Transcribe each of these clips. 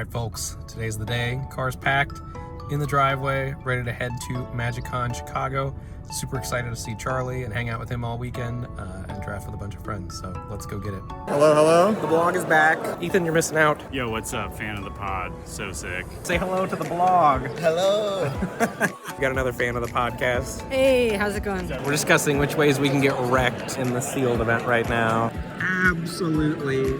right, folks, today's the day. Car's packed in the driveway, ready to head to Magikon, Chicago. Super excited to see Charlie and hang out with him all weekend and draft with a bunch of friends. So let's go get it. Hello, hello. The blog is back. Ethan, you're missing out. Yo, what's up? Fan of the pod. So sick. Say hello to the blog. Hello. We got another fan of the podcast. Hey, how's it going? We're discussing which ways we can get wrecked in the sealed event right now. Absolutely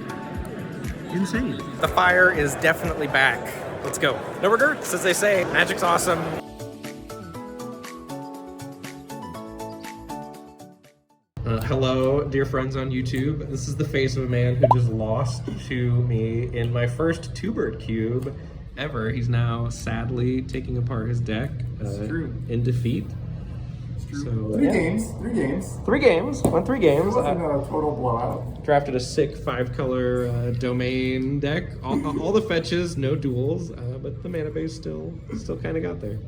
insane. The fire is definitely back. Let's go. No regrets, as they say. Magic's awesome. Hello, dear friends on YouTube. This is the face of a man who just lost to me in my first two-bird cube ever. He's now sadly taking apart his deck in defeat. So, Three games. Won 3 games. It wasn't a total blowout. Drafted a sick 5-color domain deck. All the fetches, no duels, but the mana base still kind of got there.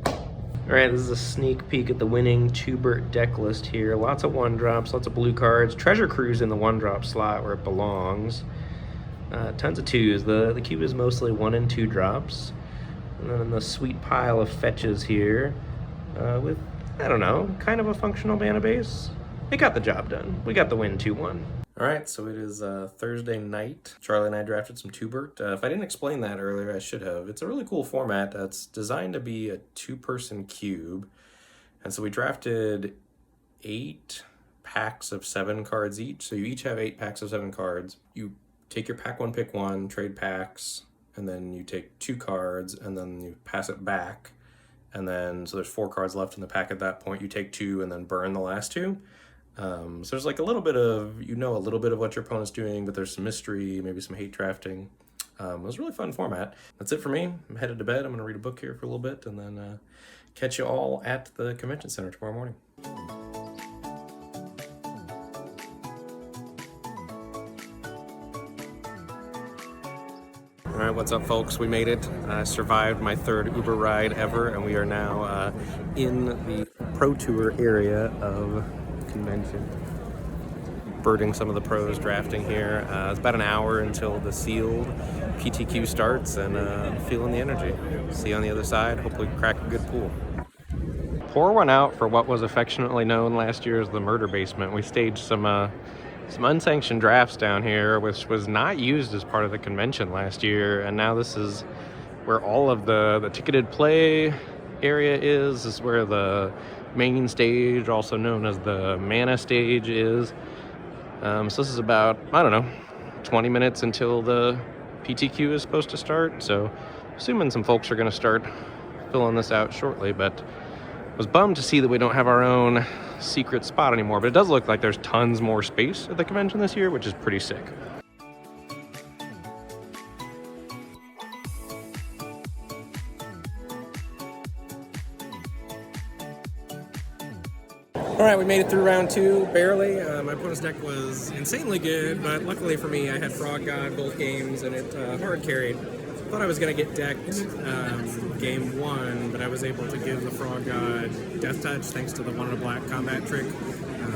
All right, this is a sneak peek at the winning two-bird deck list here. Lots of 1-drops, lots of blue cards. Treasure Cruise in the 1-drop slot where it belongs. Tons of 2s. The cube is mostly 1 and 2 drops. And then the sweet pile of fetches here with, I don't know, kind of a functional mana base. It got the job done. We got the win 2-1. All right, so it is Thursday night. Charlie and I drafted some two-bird. If I didn't explain that earlier, I should have. It's a really cool format. It's designed to be a 2-person cube. And so we drafted 8 packs of 7 cards each. So you each have 8 packs of 7 cards. You take your pack 1, pick 1, trade packs, and then you take 2 cards, and then you pass it back. And then, so there's 4 cards left in the pack at that point. You take 2 and then burn the last 2. So there's like a little bit of what your opponent's doing, but there's some mystery, maybe some hate drafting. It was a really fun format. That's it for me. I'm headed to bed. I'm going to read a book here for a little bit and then catch you all at the convention center tomorrow morning. All right, what's up, folks? We made it. I survived my 3rd Uber ride ever, and we are now in the Pro Tour area of convention. Birding some of the pros drafting here. It's about an hour until the sealed PTQ starts, and feeling the energy. See you on the other side. Hopefully crack a good pool. Pour one out for what was affectionately known last year as the murder basement. We staged some unsanctioned drafts down here, which was not used as part of the convention last year, and now this is where all of the ticketed play area is. This is where the main stage, also known as the mana stage, is. So this is about, I don't know, 20 minutes until the PTQ is supposed to start. So assuming some folks are going to start filling this out shortly, but was bummed to see that we don't have our own secret spot anymore. But it does look like there's tons more space at the convention this year, which is pretty sick. All right, we made it through round 2, barely. My opponent's deck was insanely good, but luckily for me, I had Frog God both games, and it hard carried. Thought I was going to get decked game 1, but I was able to give the Frog God Death Touch thanks to the 1-in-a-black combat trick.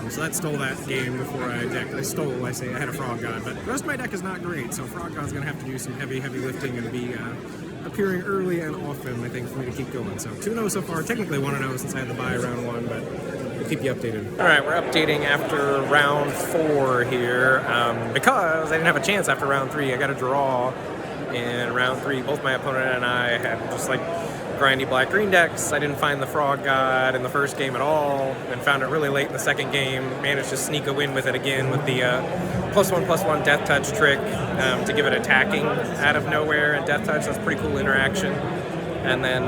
So that stole that game before I decked. I had a Frog God, but the rest of my deck is not great, so Frog God's going to have to do some heavy lifting and be appearing early and often, I think, for me to keep going. So 2-0 so far, technically 1-0 since I had to buy round 1, but we'll keep you updated. All right, we're updating after round 4 here because I didn't have a chance after round 3. I got a draw in round 3. Both my opponent and I had just like grindy black-green decks. I didn't find the Frog God in the first game at all and found it really late in the second game. Managed to sneak a win with it again with the +1/+1 Death Touch trick to give it attacking out of nowhere and Death Touch. That's a pretty cool interaction. And then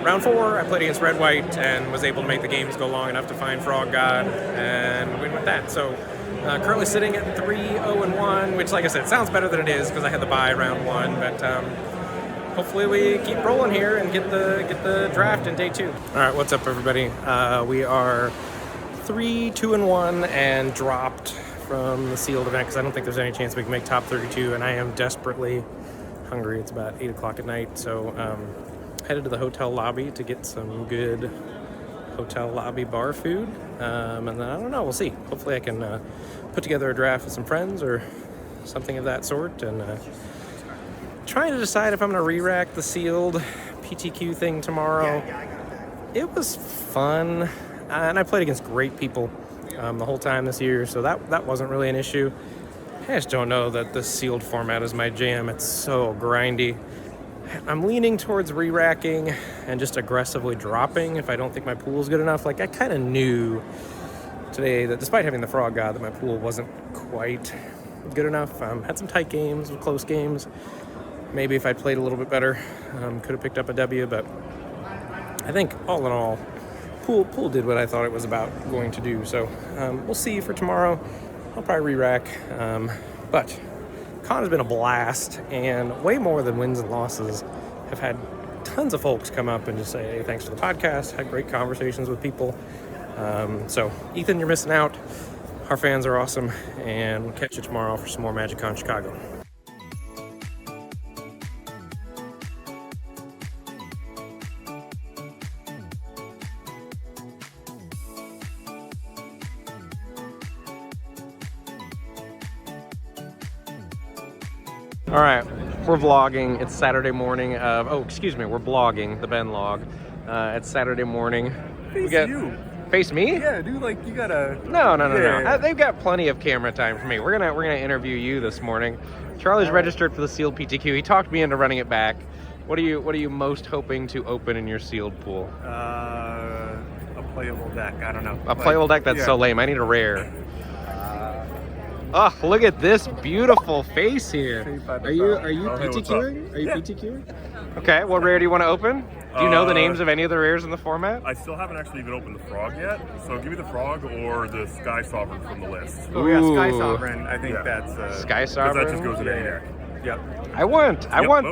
round 4, I played against Red-White and was able to make the games go long enough to find Frog God and win with that. So currently sitting at 3-0-1, which, like I said, sounds better than it is because I had the bye round 1. But hopefully we keep rolling here and get the draft in day 2. All right, what's up, everybody? We are 3-2-1 and dropped from the sealed event because I don't think there's any chance we can make top 32, and I am desperately hungry. It's about 8 o'clock at night, so headed to the hotel lobby to get some good hotel lobby bar food, and then I don't know, we'll see. Hopefully I can put together a draft with some friends or something of that sort and trying to decide if I'm going to re-rack the sealed PTQ thing tomorrow. It was fun, and I played against great people the whole time this year, so that wasn't really an issue. I just don't know that the sealed format is my jam. It's so grindy. I'm leaning towards re-racking and just aggressively dropping if I don't think my pool is good enough. Like, I kind of knew today that despite having the Frog God, that my pool wasn't quite good enough. Had some tight games, close games. Maybe if I'd played a little bit better, could have picked up a W, but I think all in all, pool did what I thought it was about going to do. So we'll see for tomorrow. I'll probably re-rack, but Con has been a blast, and way more than wins and losses. I've had tons of folks come up and just say, hey, thanks for the podcast. Had great conversations with people. So Ethan, you're missing out. Our fans are awesome, and we'll catch you tomorrow for some more Magikon Chicago. All right, we're vlogging. It's Saturday morning of, we're blogging the Ben log. It's Saturday morning. Face you. Face me? Yeah, dude, like you gotta. No. They've got plenty of camera time for me. We're gonna interview you this morning. Charlie's registered for the sealed PTQ. He talked me into running it back. What are you most hoping to open in your sealed pool? A playable deck. I don't know. A playable deck? That's so lame. I need a rare. Oh, look at this beautiful face here. Are you PTQing? Are you PTQing? Okay, what rare do you want to open? Do you know the names of any of the rares in the format? I still haven't actually even opened the Frog yet, so give me the Frog or the Sky Sovereign from the list. Oh yeah, Sky Sovereign. I think that's Sky Sovereign. That just goes in any deck. Yep. I want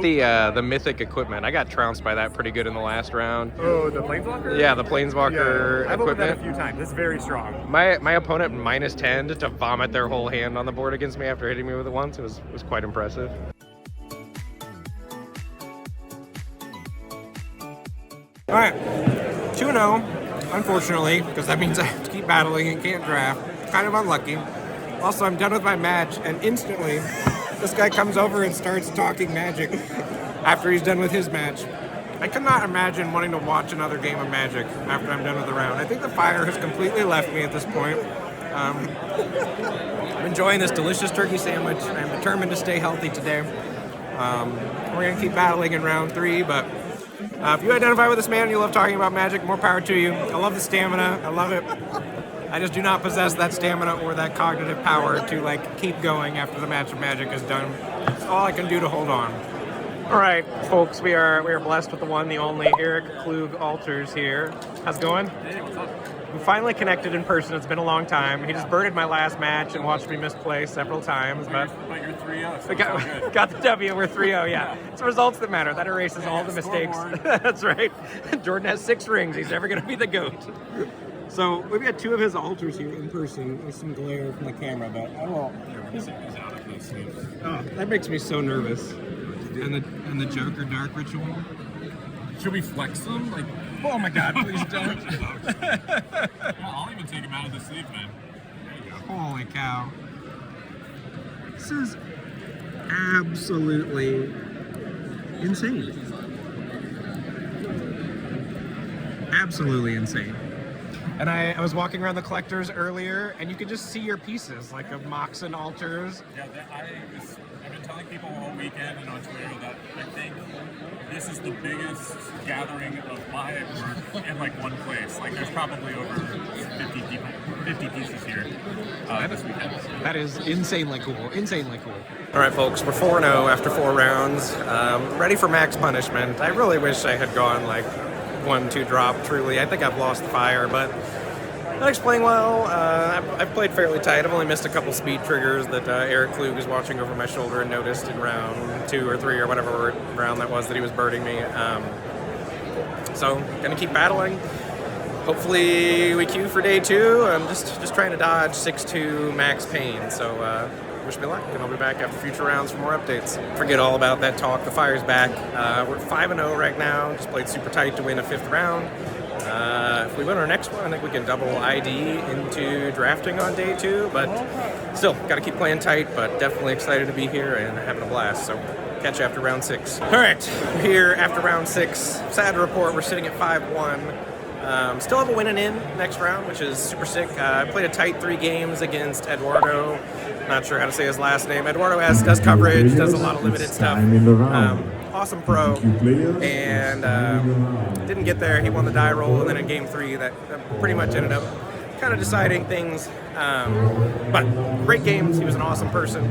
the mythic equipment. I got trounced by that pretty good in the last round. Oh, the Planeswalker? Yeah, the Planeswalker I've equipment. opened that a few times. It's very strong. My opponent -10 just to vomit their whole hand on the board against me after hitting me with it once. It was quite impressive. All right, 2-0, unfortunately, because that means I have to keep battling and can't draft. Kind of unlucky. Also, I'm done with my match, and instantly, this guy comes over and starts talking Magic after he's done with his match. I cannot imagine wanting to watch another game of Magic after I'm done with the round. I think the fire has completely left me at this point. I'm enjoying this delicious turkey sandwich. I'm determined to stay healthy today. We're going to keep battling in round 3, but if you identify with this man and you love talking about Magic, more power to you. I love the stamina. I love it. I just do not possess that stamina or that cognitive power to keep going after the match of Magic is done. It's all I can do to hold on. All right, folks, we are blessed with the one, the only Eric Klug Alters here. How's it going? Hey, what's up? We finally connected in person. It's been a long time. He just birded my last match and watched me misplay several times, but you're 3-0. So we got the W. We're 3-0. Yeah, it's the results that matter. That erases all the mistakes. That's right. Jordan has 6 rings. He's never going to be the GOAT. So we've got 2 of his altars here in person. There's some glare from the camera, but I won't. Oh, that makes me so nervous. And the Joker Dark Ritual. Should we flex them? Oh my God! Please don't. I'll even take them out of the sleeve, man. There you go. Holy cow! This is absolutely insane. Absolutely insane. And I was walking around the collectors earlier, and you could just see your pieces, of Moxen altars. Yeah, I've been telling people all weekend and on Twitter that I think this is the biggest gathering of my work in one place. There's probably over 50 pieces here this weekend. That is insanely cool. Insanely cool. All right, folks, we're 4-0 after 4 rounds. Ready for max punishment. I really wish I had gone 1-2 drop, truly. I think I've lost the fire, but not explain well. I've played fairly tight. I've only missed a couple speed triggers that Eric Klug is watching over my shoulder and noticed in round 2 or 3 or whatever round that was that he was birding me. So, gonna keep battling. Hopefully we queue for day 2. I'm just trying to dodge 6-2 max pain. So wish me luck, and I'll be back after future rounds for more updates. Forget all about that talk. The fire's back. We're 5-0 right now. Just played super tight to win a 5th round. If we win our next one, I think we can double ID into drafting on day 2. But still, got to keep playing tight. But definitely excited to be here and having a blast. So catch catch you after round 6. All right, we're here after round 6. Sad to report, we're sitting at 5-1. Still have a win and in next round, which is super sick. I played a tight 3 games against Eduardo. Not sure how to say his last name. Eduardo does coverage, does a lot of limited stuff. Awesome pro, and didn't get there. He won the die roll, and then in game 3, that pretty much ended up kind of deciding things. But great games. He was an awesome person,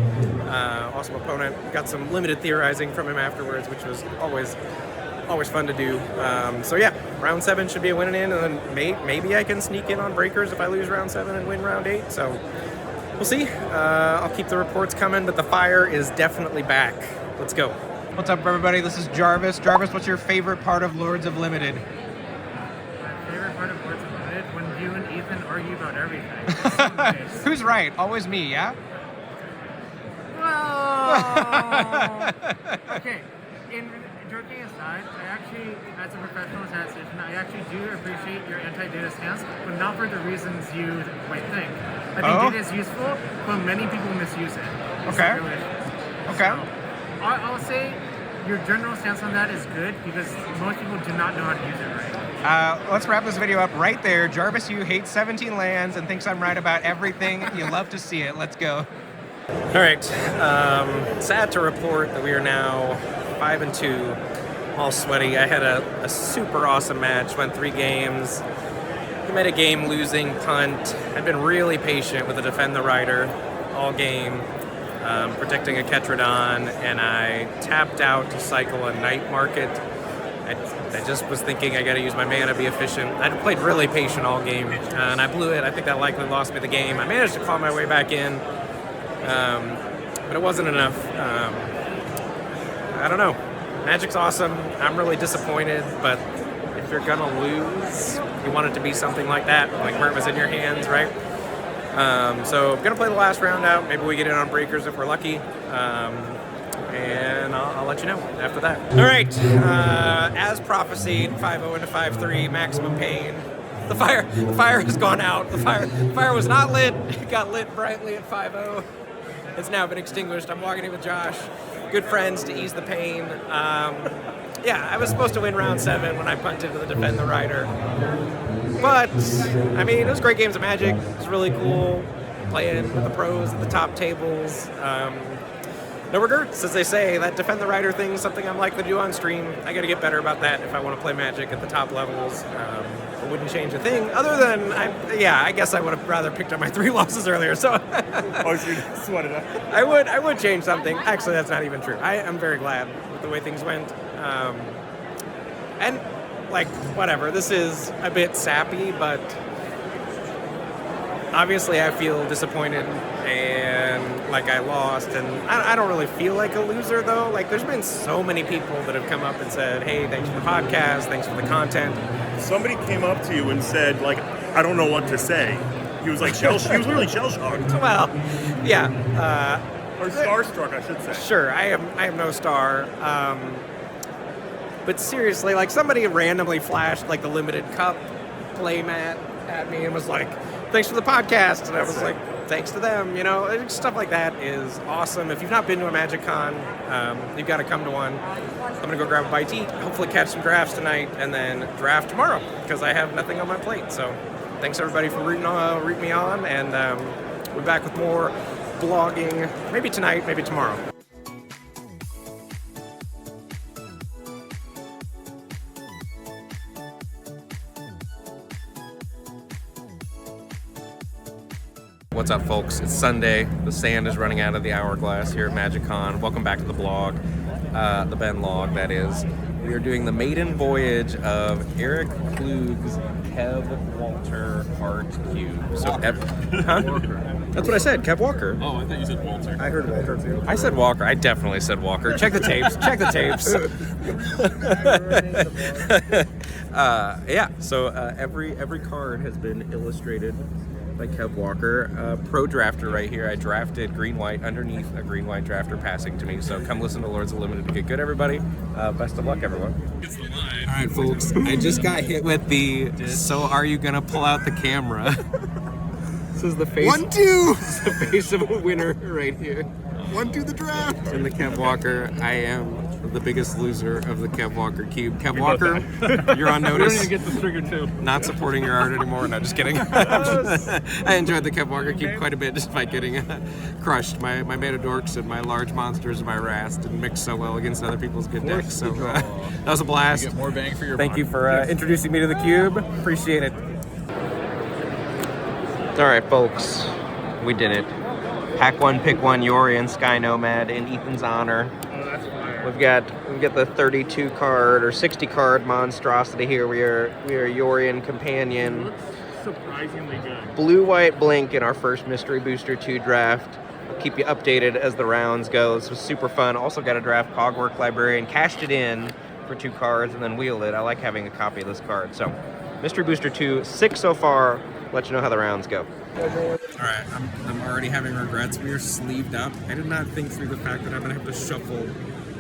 awesome opponent. Got some limited theorizing from him afterwards, which was always fun to do. So yeah, round 7 should be a win and in, and then maybe I can sneak in on breakers if I lose round 7 and win round 8. So we'll see. I'll keep the reports coming, but the fire is definitely back. Let's go. What's up, everybody? This is Jarvis. Jarvis, what's your favorite part of Lords of Limited? My favorite part of Lords of Limited, when you and Ethan argue about everything. It's so nice. Who's right? Always me, yeah? Well, okay. Joking aside, I actually, as a professional statistician, I actually do appreciate your anti-data stance, but not for the reasons you might think. I think data is useful, but many people misuse it. Okay. Okay. So, I'll say your general stance on that is good because most people do not know how to use it right. Let's wrap this video up right there. Jarvis, you hates 17 lands and thinks I'm right about everything. You love to see it. Let's go. All right. Sad to report that we are now 5-2, all sweaty. I had a super awesome match, went 3 games. He made a game losing punt. I've been really patient with the Defend the Rider all game, protecting a Ketradon, and I tapped out to cycle a Night Market. I just was thinking I gotta use my mana, be efficient. I played really patient all game, and I blew it. I think that likely lost me the game. I managed to claw my way back in, but it wasn't enough. I don't know. Magic's awesome. I'm really disappointed, but if you're gonna lose, you want it to be something like that, like where it was in your hands, right? So I'm gonna play the last round out. Maybe we get in on breakers if we're lucky, and I'll let you know after that. All right, as prophesied, 5-0 into 5-3, maximum pain. The fire has gone out. The fire was not lit. It got lit brightly at 5-0. It's now been extinguished. I'm walking in with Josh, good friends to ease the pain. Yeah, I was supposed to win round 7 when I punted to the Defend the Rider. But, I mean, it was great games of Magic. It was really cool playing with the pros at the top tables. No regrets, as they say. That Defend the Rider thing is something I'm likely to do on stream. I gotta get better about that if I want to play Magic at the top levels. I wouldn't change a thing, other than, I guess I would have rather picked up my 3 losses earlier, so... Oh, so you sweated up. I would change something. Actually, that's not even true. I am very glad with the way things went. And, like, whatever. This is a bit sappy, but obviously I feel disappointed and like I lost. And I don't really feel like a loser, though. Like, there's been so many people that have come up and said, hey, thanks for the podcast, thanks for the content. Somebody came up to you and said, like, I don't know what to say. He was like, he was literally shell-shocked. Well, yeah. Or starstruck, I should say. Sure, I am no star. But seriously, like, somebody randomly flashed like the Limited Cup playmat at me and was like, thanks for the podcast. And I was like, thanks to them, you know. Stuff like that is awesome. If you've not been to a Magikon, you've got to come to one. I'm going to go grab a bite to eat, hopefully catch some drafts tonight, and then draft tomorrow because I have nothing on my plate. So thanks everybody for rooting me on, and we'll be back with more blogging, maybe tonight, maybe tomorrow. What's up, folks? It's Sunday. The sand is running out of the hourglass here at Magikon. Welcome back to the blog, the Ben log, that is. We are doing the maiden voyage of Eric Klug's Kev Walker Art Cube. So, That's what I said, Kev Walker. Oh, I thought you said Walter. I heard Walker too. I said Walker. I definitely said Walker. Check the tapes. Check the tapes. Yeah. So every card has been illustrated by Kev Walker, pro drafter right here. I drafted green-white underneath a green-white drafter passing to me. So come listen to Lords of Limited to get good, everybody. Best of luck, everyone. All right, folks. I just got hit with the. So are you gonna pull out the camera? This is the face. 1-2. This is the face of a winner right here. One to the draft. In the Kev Walker, I am the biggest loser of the Kev Walker cube. Kev Walker, you're on notice. We're gonna get this trigger too. Not supporting your art anymore. No, just kidding. I enjoyed the Kev Walker cube quite a bit despite getting crushed. My Metadorks and my large monsters and my Rast didn't mix so well against other people's good decks. So that was a blast. You get more bang for your Thank buck. you for introducing me to the cube. Appreciate it. All right, folks, we did it. Pack one, pick one, Yorion, Sky Nomad in Ethan's honor. Oh, that's fire. We've got the 32 card or 60 card monstrosity here. We are Yorion Companion. Looks surprisingly good. Blue white blink in our first Mystery Booster 2 draft. I'll keep you updated as the rounds go. This was super fun. Also got a draft Cogwork Librarian, cashed it in for 2 cards and then wheeled it. I like having a copy of this card. So Mystery Booster 2, 6 so far. Let you know how the rounds go. Alright, I'm already having regrets. We are sleeved up. I did not think through the fact that I'm going to have to shuffle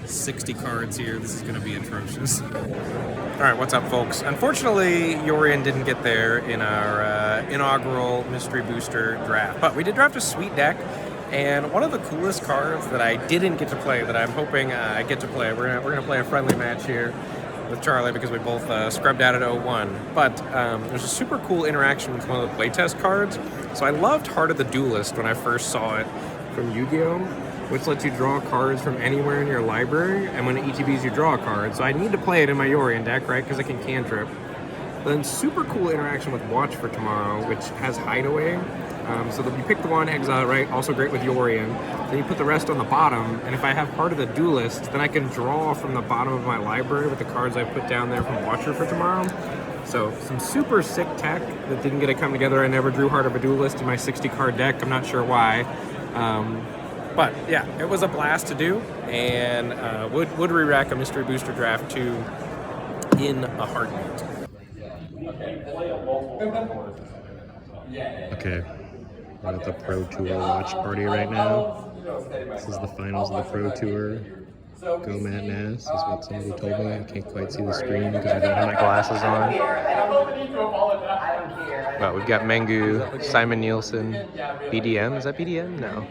60 cards here. This is going to be atrocious. Alright, what's up, folks? Unfortunately, Yorion didn't get there in our inaugural Mystery Booster draft. But we did draft a sweet deck, and one of the coolest cards that I didn't get to play, that I'm hoping I get to play, we're gonna play a friendly match here with Charlie because we both scrubbed out at 0-1. But there's a super cool interaction with one of the playtest cards. So I loved Heart of the Duelist when I first saw it from Yu-Gi-Oh!, which lets you draw cards from anywhere in your library, and when it ETBs you draw a card. So I need to play it in my Yorion deck, right, because I can cantrip. But then super cool interaction with Watch for Tomorrow, which has Hideaway. So that you pick the one, exile it, right? Also great with Yorion. Then you put the rest on the bottom, and if I have Heart of the Duelist, then I can draw from the bottom of my library with the cards I put down there from Watcher for Tomorrow. So some super sick tech that didn't get to come together. I never drew Heart of a Duelist in my 60 card deck. I'm not sure why. But yeah, it was a blast to do, and would re-rack a Mystery Booster Draft 2 in a heartbeat. Okay, we're at the Pro Tour watch party right now. This is the finals of the Pro Tour. Go Matt Nass is what somebody told me. I can't quite see the screen because I don't have my glasses on. Well, we've got Mengu, Simon Nielsen, BDM. Is that BDM? No.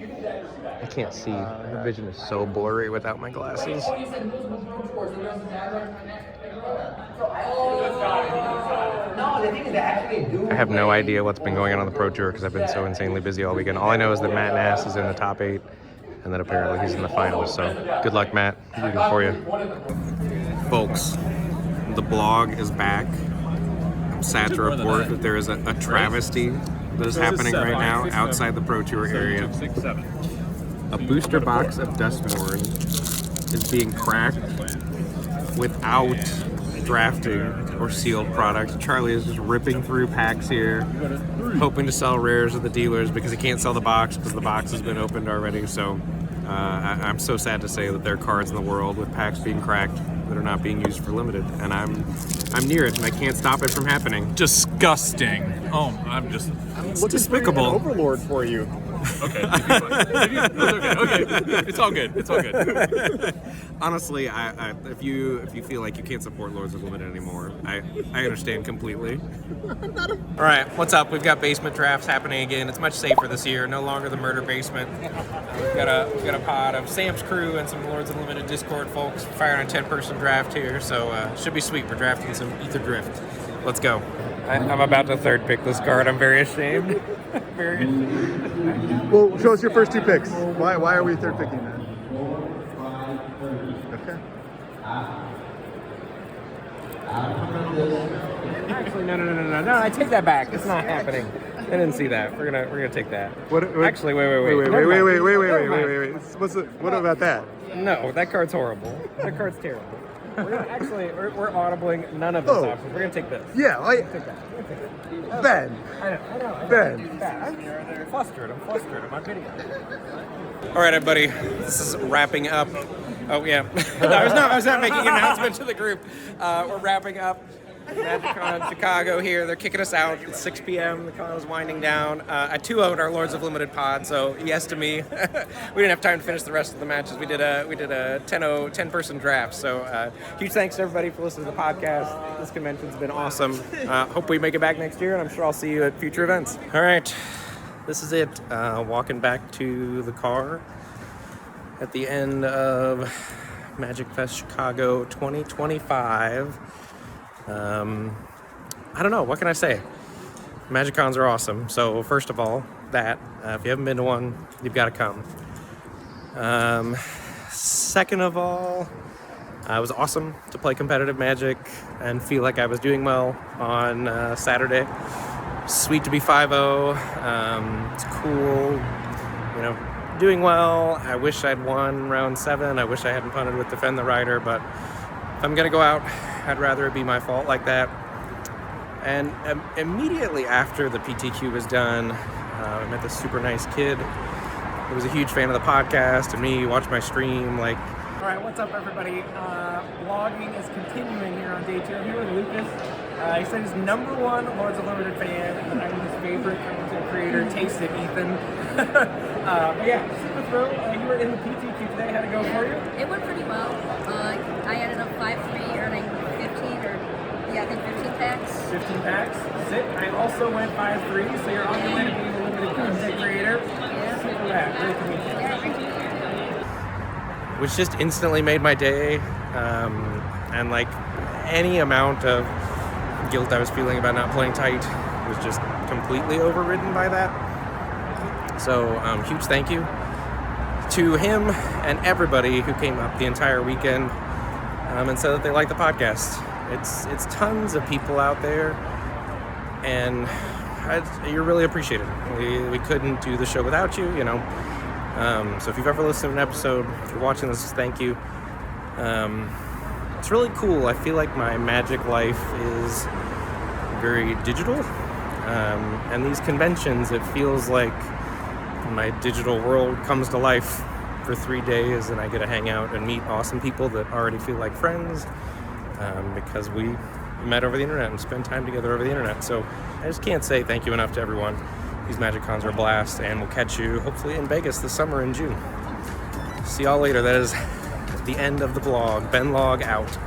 I can't see. The vision is so blurry without my glasses. I have no idea what's been going on the Pro Tour because I've been so insanely busy all weekend. All I know is that Matt Nass is in the top 8 and that apparently he's in the finals. So good luck, Matt. I'm rooting for you. Folks, the blog is back. I'm sad to report that there is a travesty that is happening right now outside the Pro Tour area. A booster box of Dustmorn is being cracked without drafting or sealed product. Charlie is just ripping through packs here, hoping to sell rares at the dealers because he can't sell the box because the box has been opened already. So I'm so sad to say that there are cards in the world with packs being cracked that are not being used for limited, and I'm near it and I can't stop it from happening. Disgusting. Oh, It's despicable. Overlord for you. Okay. Okay. It's all good. It's all good. Honestly, if you feel like you can't support Lords of Limited anymore, I understand completely. All right, what's up? We've got basement drafts happening again. It's much safer this year. No longer the murder basement. We've got a pod of Sam's crew and some Lords of Limited Discord folks firing a 10-person draft here, so should be sweet. We're drafting some Aetherdrift. Let's go. I'm about to third pick this card. I'm very ashamed. Very ashamed. Well, show us your first 2 picks. Why are we third picking that? Okay. Actually, no. I take that back. It's not happening. I didn't see that. We're gonna take that. What? Actually, wait. What about that? No, that card's horrible. That card's terrible. We're audibling none of those options. We're gonna take this. Yeah, Take that. Ben. I know. Ben. I'm flustered. I'm on video. All right, everybody. This is wrapping up. Oh yeah. I was not making an announcement to the group. We're wrapping up Magikon Chicago here. They're kicking us out. It's 6 p.m. The con is winding down. I 2-0'd our Lords of Limited pod, so yes to me. We didn't have time to finish the rest of the matches. We did a 10-person draft. So huge thanks to everybody for listening to the podcast. This convention's been awesome. Hope we make it back next year, and I'm sure I'll see you at future events. All right, this is it. Walking back to the car. at the end of Magic Fest Chicago 2025. I don't know, what can I say? Magikons are awesome. So first of all, if you haven't been to one, you've got to come. Second of all, it was awesome to play competitive Magic and feel like I was doing well on Saturday. Sweet to be 5-0. It's cool, doing well. I wish I'd won round 7. I wish I hadn't punted with Defend the Rider, but if I'm gonna go out, I'd rather it be my fault like that. And immediately after the PTQ was done, I met this super nice kid who was a huge fan of the podcast and me, watched my stream. All right, what's up, everybody? Vlogging is continuing here on day 2. I'm here with Lucas. He said he's #1 Lords of Limited fan, and I'm his favorite content creator. Taste it, Ethan. But yeah, super thrilled. You were in the PTQ today. How'd it go for you? It went pretty well. I ended up 5-3, earning 15 packs. 15 packs. Sick. I also went 5-3, so you're on your way to being a limited content creator. Yeah. Super rad. Great to meet you. Yeah, great to meet you. Which just instantly made my day. And any amount of guilt I was feeling about not playing tight was just completely overridden by that. So huge thank you to him and everybody who came up the entire weekend and said that they like the podcast. It's tons of people out there, and you're really appreciated. We couldn't do the show without you, So if you've ever listened to an episode, if you're watching this, thank you. It's really cool. I feel like my Magic life is very digital, and these conventions, it feels like my digital world comes to life for 3 days, and I get to hang out and meet awesome people that already feel like friends, because we met over the internet and spend time together over the internet. So I just can't say thank you enough to everyone. These Magikons are a blast, and we'll catch you hopefully in Vegas this summer in June. See y'all later. That is the end of the vlog. Ben Log out.